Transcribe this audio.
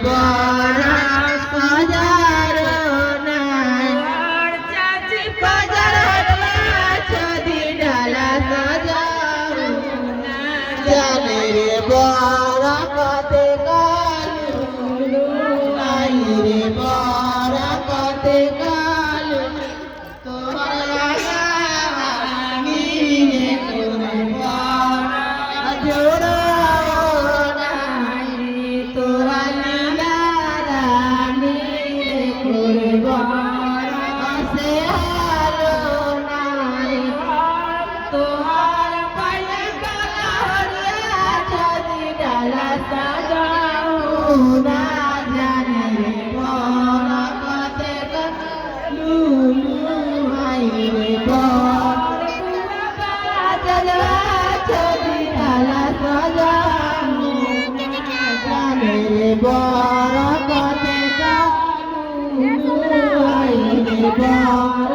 বড় সাজারো নাই চাচি বাজার যদি ডালা সাজাও জানে রে বড় কতে কালু নাই রে বড় কতে কালু তোরা গানি রে তোরে বড় জোড়া নাই তোরা লীলা রানী রে তোরে বড় সে হারো নাই তোহার পায়ে গলা হরিয়া যদি ডালা সাজাও না জানে রে বড় কতে লুলু হাই রে বড় জলবা যদি ডালা সাজাও না জানে রে বড় কতে লুলু হাই রে বড়